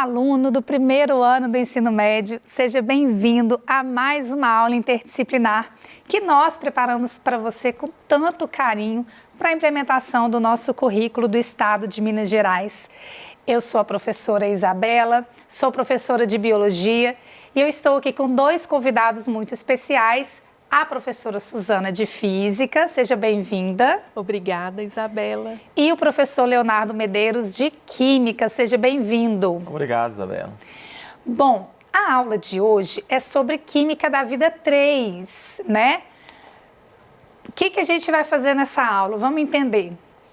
Olá, aluno do primeiro ano do ensino médio, seja bem-vindo a mais uma aula interdisciplinar que nós preparamos para você com tanto carinho para a implementação do nosso currículo do Estado de Minas Gerais. Eu sou a professora Isabela, sou professora de Biologia e eu estou aqui com dois convidados muito especiais, a professora Suzana de Física, seja bem-vinda. Obrigada, Isabela. E o professor Leonardo Medeiros de Química, seja bem-vindo. Obrigado, Isabela. Bom, a aula de hoje é sobre Química da Vida 3, né? O que a gente vai fazer nessa aula? Vamos entender.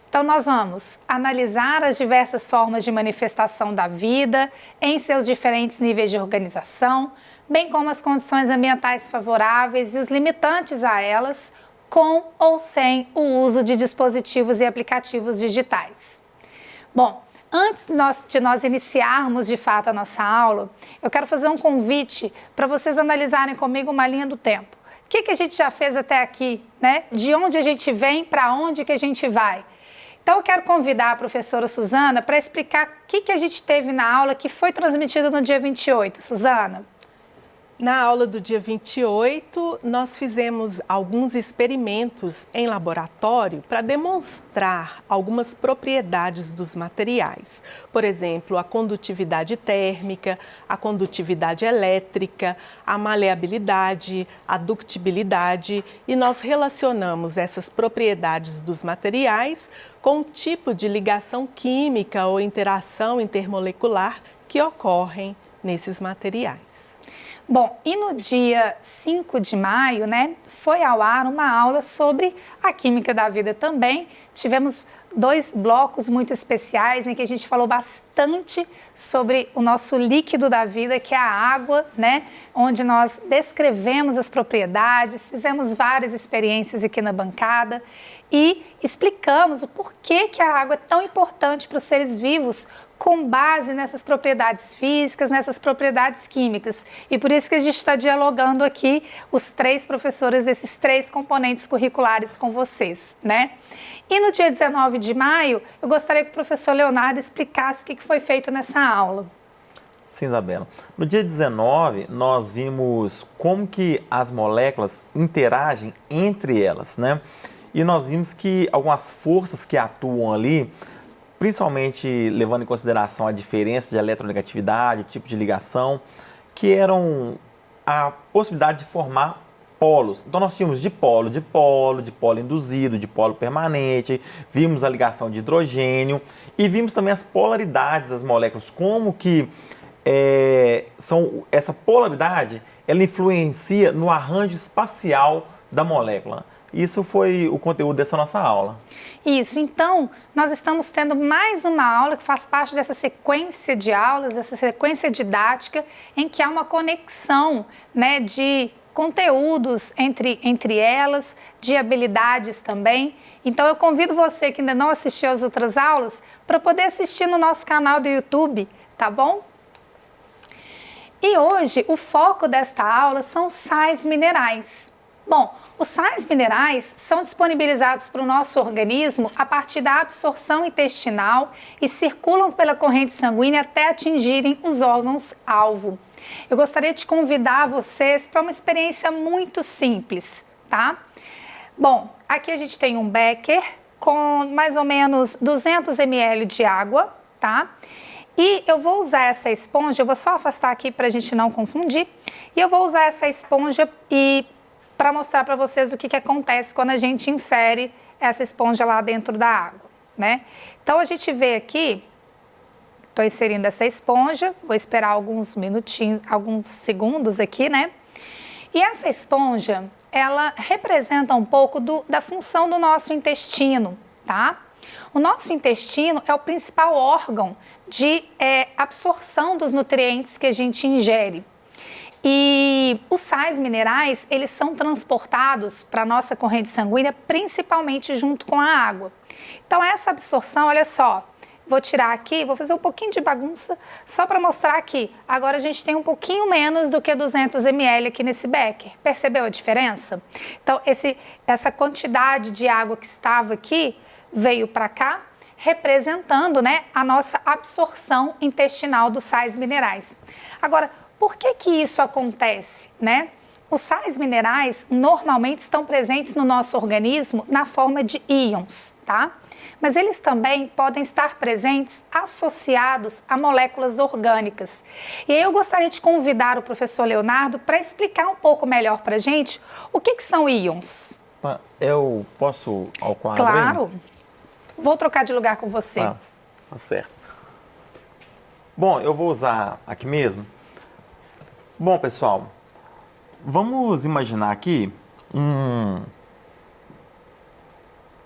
Então, nós vamos analisar as diversas formas de manifestação da vida em seus diferentes níveis de organização, bem como as condições ambientais favoráveis e os limitantes a elas, com ou sem o uso de dispositivos e aplicativos digitais. Bom, antes de nós iniciarmos de fato a nossa aula, eu quero fazer um convite para vocês analisarem comigo uma linha do tempo. O que a gente já fez até aqui, né? De onde a gente vem, para onde que a gente vai? Então, eu quero convidar a professora Suzana para explicar o que a gente teve na aula que foi transmitida no dia 28. Suzana? Na aula do dia 28, nós fizemos alguns experimentos em laboratório para demonstrar algumas propriedades dos materiais. Por exemplo, a condutividade térmica, a condutividade elétrica, a maleabilidade, a ductibilidade, e nós relacionamos essas propriedades dos materiais com o tipo de ligação química ou interação intermolecular que ocorrem nesses materiais. Bom, e no dia 5 de maio, né, foi ao ar uma aula sobre a química da vida também. Tivemos dois blocos muito especiais em que a gente falou bastante sobre o nosso líquido da vida, que é a água, né, onde nós descrevemos as propriedades, fizemos várias experiências aqui na bancada e explicamos o porquê que a água é tão importante para os seres vivos, com base nessas propriedades físicas, nessas propriedades químicas. E por isso que a gente está dialogando aqui, os três professores desses três componentes curriculares com vocês, né? E no dia 19 de maio, eu gostaria que o professor Leonardo explicasse o que foi feito nessa aula. Sim, Isabela. No dia 19, nós vimos como que as moléculas interagem entre elas, né? E nós vimos que algumas forças que atuam ali, principalmente levando em consideração a diferença de eletronegatividade, o tipo de ligação, que eram a possibilidade de formar polos. Então nós tínhamos dipolo, dipolo induzido, dipolo permanente, vimos a ligação de hidrogênio e vimos também as polaridades das moléculas, como que essa polaridade ela influencia no arranjo espacial da molécula. Isso foi o conteúdo dessa nossa aula. Isso, então nós estamos tendo mais uma aula que faz parte dessa sequência de aulas, dessa sequência didática, em que há uma conexão, né, de conteúdos entre elas, de habilidades também. Então eu convido você que ainda não assistiu às outras aulas para poder assistir no nosso canal do YouTube, tá bom? E hoje o foco desta aula são sais minerais. Bom, os sais minerais são disponibilizados para o nosso organismo a partir da absorção intestinal e circulam pela corrente sanguínea até atingirem os órgãos-alvo. Eu gostaria de convidar vocês para uma experiência muito simples, tá? Bom, aqui a gente tem um becker com mais ou menos 200 ml de água, tá? E eu vou usar essa esponja, eu vou só afastar aqui para a gente não confundir, e eu vou usar essa esponja para mostrar para vocês o que acontece quando a gente insere essa esponja lá dentro da água, né? Então, a gente vê aqui, estou inserindo essa esponja, vou esperar alguns minutinhos, alguns segundos aqui, né? E essa esponja, ela representa um pouco da função do nosso intestino, tá? O nosso intestino é o principal órgão de absorção dos nutrientes que a gente ingere. E os sais minerais, eles são transportados para a nossa corrente sanguínea, principalmente junto com a água. Então, essa absorção, olha só, vou tirar aqui, vou fazer um pouquinho de bagunça, só para mostrar aqui. Agora, a gente tem um pouquinho menos do que 200 ml aqui nesse becker. Percebeu a diferença? Então, essa quantidade de água que estava aqui, veio para cá, representando, né, a nossa absorção intestinal dos sais minerais. Agora, por que que isso acontece, né? Os sais minerais normalmente estão presentes no nosso organismo na forma de íons, tá? Mas eles também podem estar presentes associados a moléculas orgânicas. E aí eu gostaria de convidar o professor Leonardo para explicar um pouco melhor para a gente o que são íons. Eu posso ao quadro? Claro. Aí? Vou trocar de lugar com você. Tá certo. Bom, eu vou usar aqui mesmo. Bom, pessoal, vamos imaginar aqui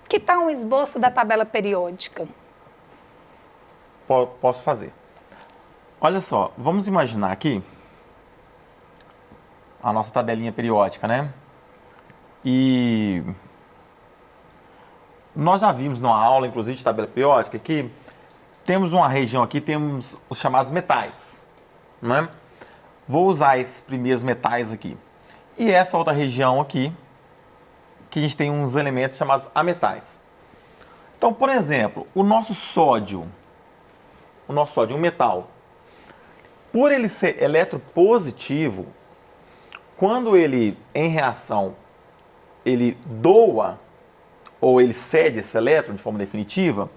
Que tal um esboço da tabela periódica? Posso fazer. Olha só, vamos imaginar aqui a nossa tabelinha periódica, né? E nós já vimos numa aula, inclusive, de tabela periódica, que temos uma região aqui, temos os chamados metais, né? Vou usar esses primeiros metais aqui. E essa outra região aqui, que a gente tem uns elementos chamados ametais. Então, por exemplo, o nosso sódio, um metal, por ele ser eletropositivo, quando ele, em reação, ele doa ou ele cede esse elétron de forma definitiva,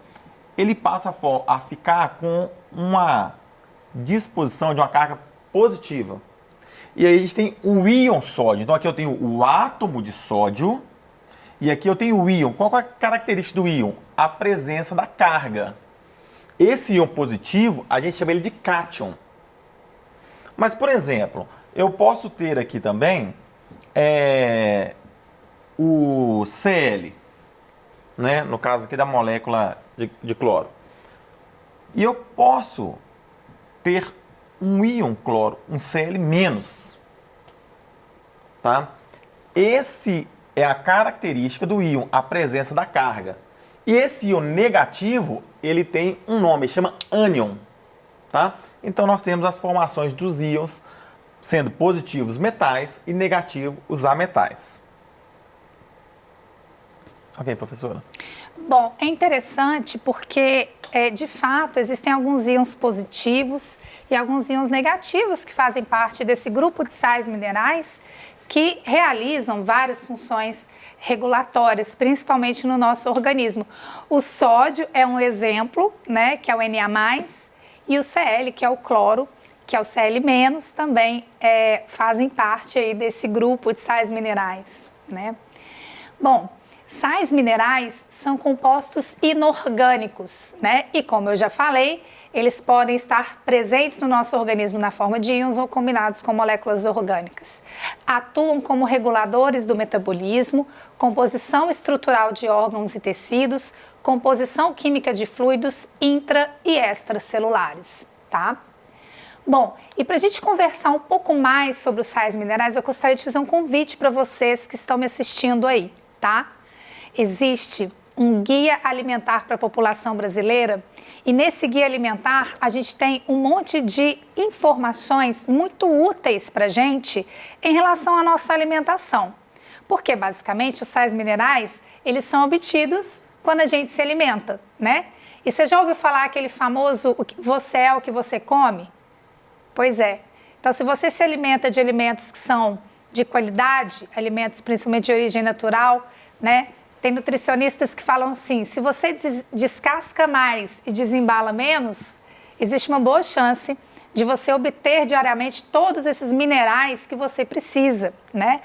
ele passa a ficar com uma disposição de uma carga positiva. E aí a gente tem o íon sódio. Então aqui eu tenho o átomo de sódio e aqui eu tenho o íon. Qual é a característica do íon? A presença da carga. Esse íon positivo, a gente chama ele de cátion. Mas, por exemplo, eu posso ter aqui também o Cl, né? No caso aqui da molécula de cloro. E eu posso ter um íon cloro, um Cl-, tá? Esse é a característica do íon, a presença da carga. E esse íon negativo, ele tem um nome, chama ânion, tá? Então nós temos as formações dos íons, sendo positivos metais e negativos os ametais. Ok, professora? Bom, é interessante porque, de fato, existem alguns íons positivos e alguns íons negativos que fazem parte desse grupo de sais minerais que realizam várias funções regulatórias, principalmente no nosso organismo. O sódio é um exemplo, né, que é o Na+, e o Cl, que é o cloro, que é o Cl-, também fazem parte aí desse grupo de sais minerais, né? Bom, sais minerais são compostos inorgânicos, né? E como eu já falei, eles podem estar presentes no nosso organismo na forma de íons ou combinados com moléculas orgânicas. Atuam como reguladores do metabolismo, composição estrutural de órgãos e tecidos, composição química de fluidos intra- e extracelulares, tá? Bom, e para a gente conversar um pouco mais sobre os sais minerais, eu gostaria de fazer um convite para vocês que estão me assistindo aí, tá? Existe um guia alimentar para a população brasileira e nesse guia alimentar a gente tem um monte de informações muito úteis para a gente em relação à nossa alimentação. Porque basicamente os sais minerais, eles são obtidos quando a gente se alimenta, né? E você já ouviu falar aquele famoso você é o que você come? Pois é. Então se você se alimenta de alimentos que são de qualidade, alimentos principalmente de origem natural, né? Tem nutricionistas que falam assim, se você descasca mais e desembala menos, existe uma boa chance de você obter diariamente todos esses minerais que você precisa, né?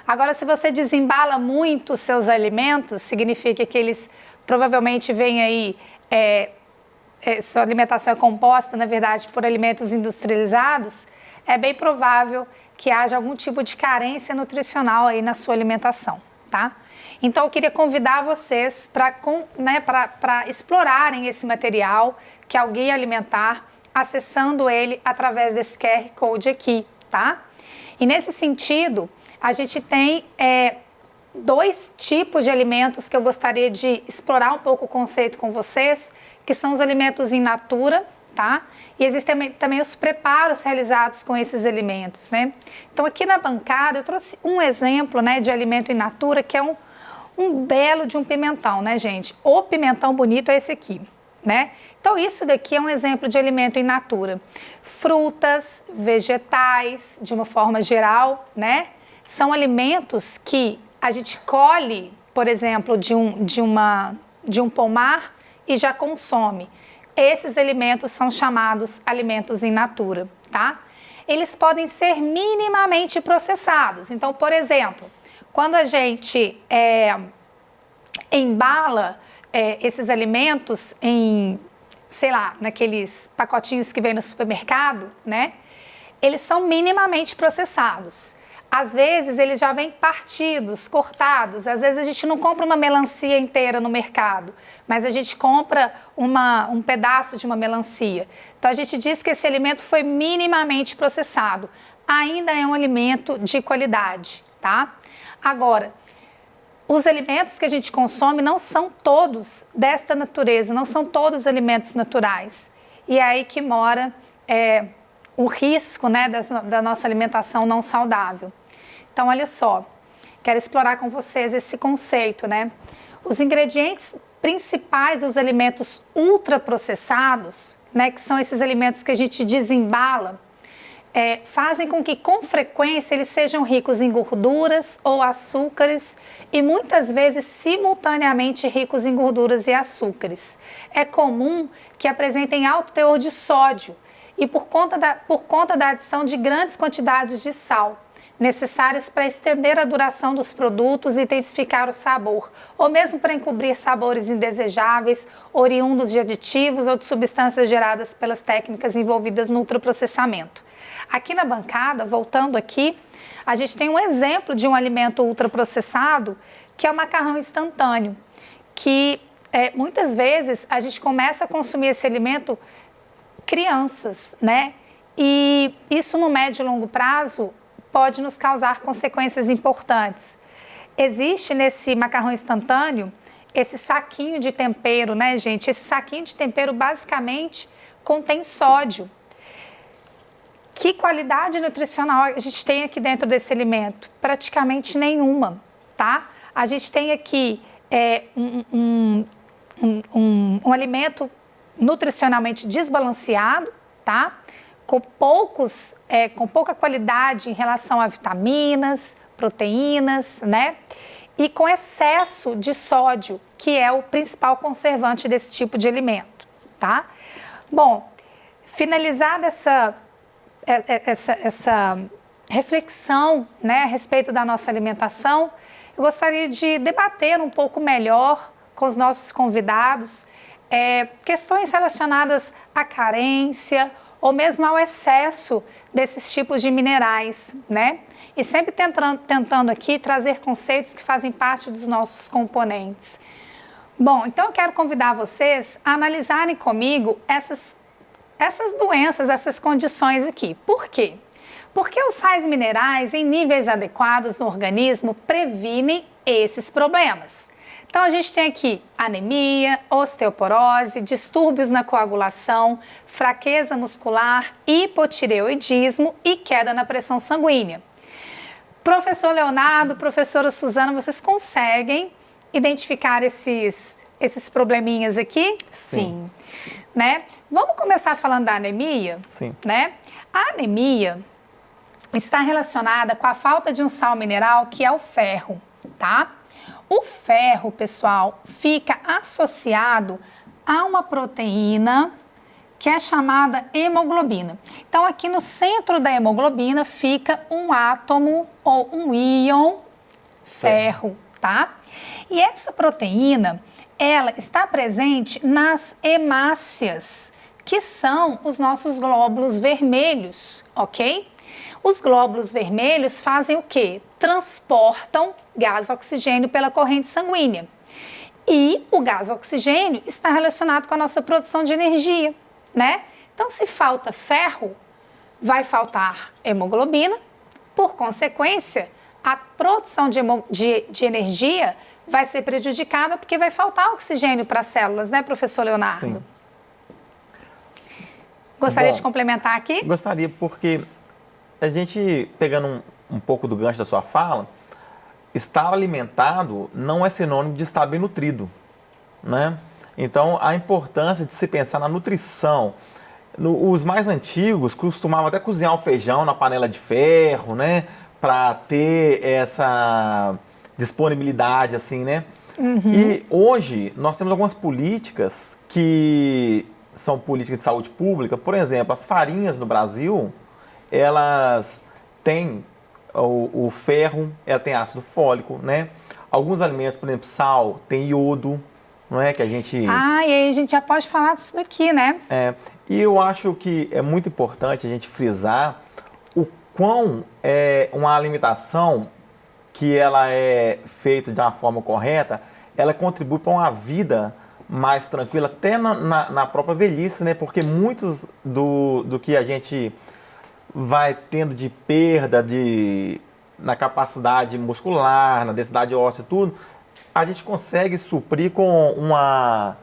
Agora, se você desembala muito os seus alimentos, significa que eles provavelmente vêm aí, sua alimentação é composta, na verdade, por alimentos industrializados, é bem provável que haja algum tipo de carência nutricional aí na sua alimentação, tá? Então, eu queria convidar vocês para explorarem esse material, que é o Guia Alimentar, acessando ele através desse QR Code aqui, tá? E nesse sentido, a gente tem dois tipos de alimentos que eu gostaria de explorar um pouco o conceito com vocês, que são os alimentos in natura, tá? E existem também os preparos realizados com esses alimentos, né? Então, aqui na bancada, eu trouxe um exemplo, né, de alimento in natura, que é um belo de um pimentão, né, gente? O pimentão bonito é esse aqui, né? Então, isso daqui é um exemplo de alimento in natura. Frutas, vegetais, de uma forma geral, né? São alimentos que a gente colhe, por exemplo, de um pomar e já consome. Esses alimentos são chamados alimentos in natura, tá? Eles podem ser minimamente processados. Então, por exemplo, quando a gente embala esses alimentos em, sei lá, naqueles pacotinhos que vem no supermercado, né? Eles são minimamente processados. Às vezes eles já vêm partidos, cortados. Às vezes a gente não compra uma melancia inteira no mercado, mas a gente compra um pedaço de uma melancia. Então a gente diz que esse alimento foi minimamente processado. Ainda é um alimento de qualidade, tá? Agora, os alimentos que a gente consome não são todos desta natureza, não são todos alimentos naturais. E é aí que mora o risco, né, da nossa alimentação não saudável. Então, olha só, quero explorar com vocês esse conceito, né? Os ingredientes principais dos alimentos ultraprocessados, né, que são esses alimentos que a gente desembala, fazem com que, com frequência, eles sejam ricos em gorduras ou açúcares e, muitas vezes, simultaneamente ricos em gorduras e açúcares. É comum que apresentem alto teor de sódio e por conta da adição de grandes quantidades de sal, necessários para estender a duração dos produtos e intensificar o sabor, ou mesmo para encobrir sabores indesejáveis, oriundos de aditivos ou de substâncias geradas pelas técnicas envolvidas no ultraprocessamento. Aqui na bancada, voltando aqui, a gente tem um exemplo de um alimento ultraprocessado, que é o macarrão instantâneo, que muitas vezes a gente começa a consumir esse alimento crianças, né? E isso no médio e longo prazo pode nos causar consequências importantes. Existe nesse macarrão instantâneo esse saquinho de tempero, né, gente? Esse saquinho de tempero basicamente contém sódio. Que qualidade nutricional a gente tem aqui dentro desse alimento? Praticamente nenhuma, tá? A gente tem aqui um alimento nutricionalmente desbalanceado, tá? Com pouca qualidade em relação a vitaminas, proteínas, né? E com excesso de sódio, que é o principal conservante desse tipo de alimento, tá? Bom, finalizada essa reflexão, né, a respeito da nossa alimentação, eu gostaria de debater um pouco melhor com os nossos convidados questões relacionadas à carência ou mesmo ao excesso desses tipos de minerais, né? E sempre tentando aqui trazer conceitos que fazem parte dos nossos componentes. Bom, então eu quero convidar vocês a analisarem comigo essas doenças, essas condições aqui. Por quê? Porque os sais minerais em níveis adequados no organismo previnem esses problemas. Então, a gente tem aqui anemia, osteoporose, distúrbios na coagulação, fraqueza muscular, hipotireoidismo e queda na pressão sanguínea. Professor Leonardo, professora Suzana, vocês conseguem identificar esses probleminhas aqui? Sim. Né? Vamos começar falando da anemia? Sim. Né? A anemia está relacionada com a falta de um sal mineral que é o ferro, tá? O ferro, pessoal, fica associado a uma proteína que é chamada hemoglobina. Então, aqui no centro da hemoglobina fica um átomo ou um íon ferro, tá? E essa proteína, ela está presente nas hemácias, que são os nossos glóbulos vermelhos, ok? Os glóbulos vermelhos fazem o quê? Transportam gás oxigênio pela corrente sanguínea. E o gás oxigênio está relacionado com a nossa produção de energia, né? Então, se falta ferro, vai faltar hemoglobina. Por consequência, a produção de energia vai ser prejudicada porque vai faltar oxigênio para as células, né, professor Leonardo? Sim. Gostaria de complementar aqui? Gostaria, porque a gente, pegando um pouco do gancho da sua fala, estar alimentado não é sinônimo de estar bem nutrido, né? Então, a importância de se pensar na nutrição. Os mais antigos costumavam até cozinhar o feijão na panela de ferro, né? Para ter essa disponibilidade, assim, né? E hoje, nós temos algumas políticas que são políticas de saúde pública. Por exemplo, as farinhas no Brasil, elas têm o ferro, ela tem ácido fólico, né? Alguns alimentos, por exemplo, sal, tem iodo, não é? Que a gente... Ah, e aí a gente já pode falar disso daqui, né? E eu acho que é muito importante a gente frisar o quão uma alimentação que ela é feita de uma forma correta, ela contribui para uma vida mais tranquila, até na própria velhice, né? Porque muitos do que a gente vai tendo de perda na capacidade muscular, na densidade óssea e tudo, a gente consegue suprir com uma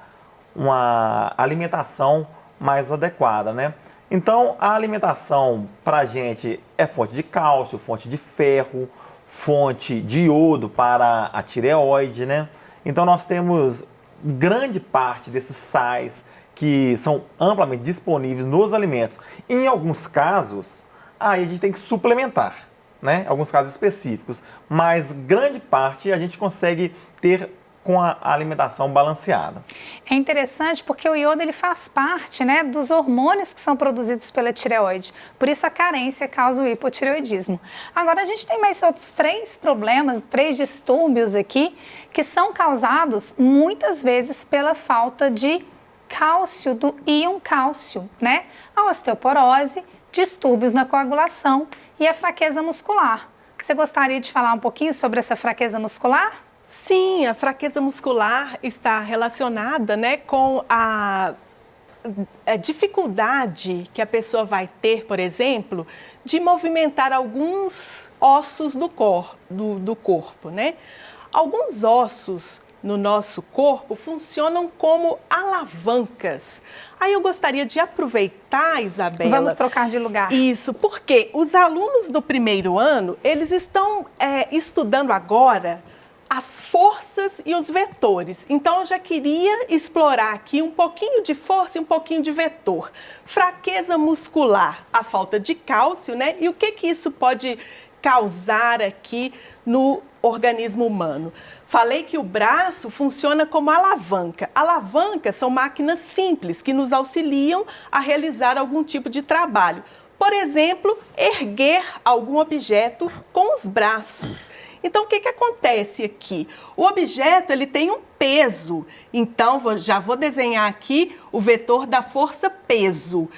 alimentação mais adequada, né? Então, a alimentação para a gente é fonte de cálcio, fonte de ferro, fonte de iodo para a tireoide, né? Então, nós temos grande parte desses sais que são amplamente disponíveis nos alimentos. Em alguns casos, aí a gente tem que suplementar, né? Alguns casos específicos, mas grande parte a gente consegue ter com a alimentação balanceada. É interessante porque o iodo ele faz parte, né, dos hormônios que são produzidos pela tireoide. Por isso a carência causa o hipotireoidismo. Agora a gente tem mais outros 3 problemas, 3 distúrbios aqui, que são causados muitas vezes pela falta de cálcio, do íon cálcio, né? A osteoporose, distúrbios na coagulação e a fraqueza muscular. Você gostaria de falar um pouquinho sobre essa fraqueza muscular? Sim, a fraqueza muscular está relacionada, né, com a dificuldade que a pessoa vai ter, por exemplo, de movimentar alguns ossos do corpo, né? Alguns ossos no nosso corpo funcionam como alavancas. Aí eu gostaria de aproveitar, Isabela... Vamos trocar de lugar. Isso, porque os alunos do primeiro ano, eles estão estudando agora as forças e os vetores. Então, eu já queria explorar aqui um pouquinho de força e um pouquinho de vetor. Fraqueza muscular, a falta de cálcio, né? E o que isso pode causar aqui no organismo humano? Falei que o braço funciona como alavanca. Alavancas são máquinas simples que nos auxiliam a realizar algum tipo de trabalho. Por exemplo, erguer algum objeto com os braços. Então, o que acontece aqui? O objeto ele tem um peso. Então, já vou desenhar aqui o vetor da força peso.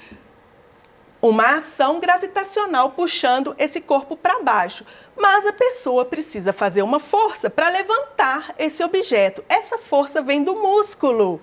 Uma ação gravitacional puxando esse corpo para baixo. Mas a pessoa precisa fazer uma força para levantar esse objeto. Essa força vem do músculo.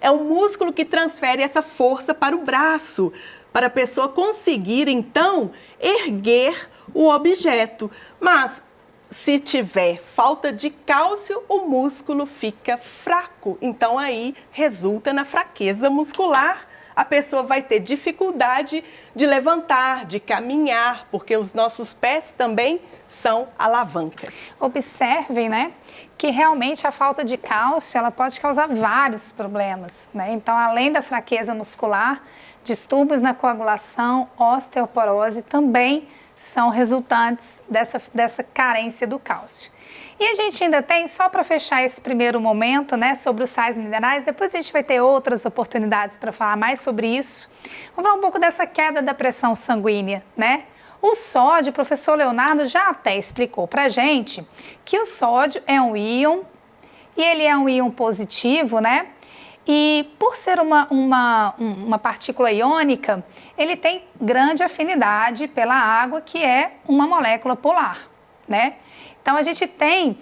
É o músculo que transfere essa força para o braço, para a pessoa conseguir, então, erguer o objeto. Mas, se tiver falta de cálcio, o músculo fica fraco. Então, aí resulta na fraqueza muscular. A pessoa vai ter dificuldade de levantar, de caminhar, porque os nossos pés também são alavancas. Observem, né, que realmente a falta de cálcio, ela pode causar vários problemas, né? Então, além da fraqueza muscular, distúrbios na coagulação, osteoporose também são resultantes dessa carência do cálcio. E a gente ainda tem, só para fechar esse primeiro momento, né, sobre os sais minerais, depois a gente vai ter outras oportunidades para falar mais sobre isso. Vamos falar um pouco dessa queda da pressão sanguínea, né? O sódio, o professor Leonardo já até explicou para a gente que o sódio é um íon, e ele é um íon positivo, né? E por ser uma partícula iônica, ele tem grande afinidade pela água, que é uma molécula polar, né? Então, a gente tem,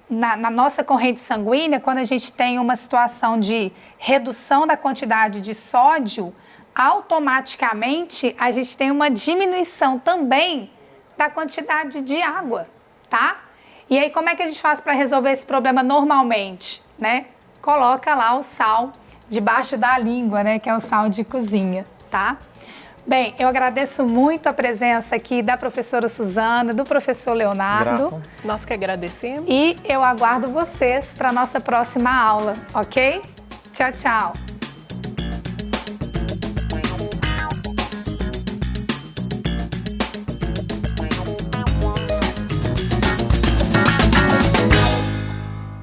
na nossa corrente sanguínea, quando a gente tem uma situação de redução da quantidade de sódio, automaticamente a gente tem uma diminuição também da quantidade de água, tá? E aí, como é que a gente faz para resolver esse problema normalmente, né? Coloca lá o sal debaixo da língua, né? Que é o sal de cozinha, tá? Bem, eu agradeço muito a presença aqui da professora Suzana, do professor Leonardo. Grato. Nós que agradecemos. E eu aguardo vocês para a nossa próxima aula, ok? Tchau, tchau.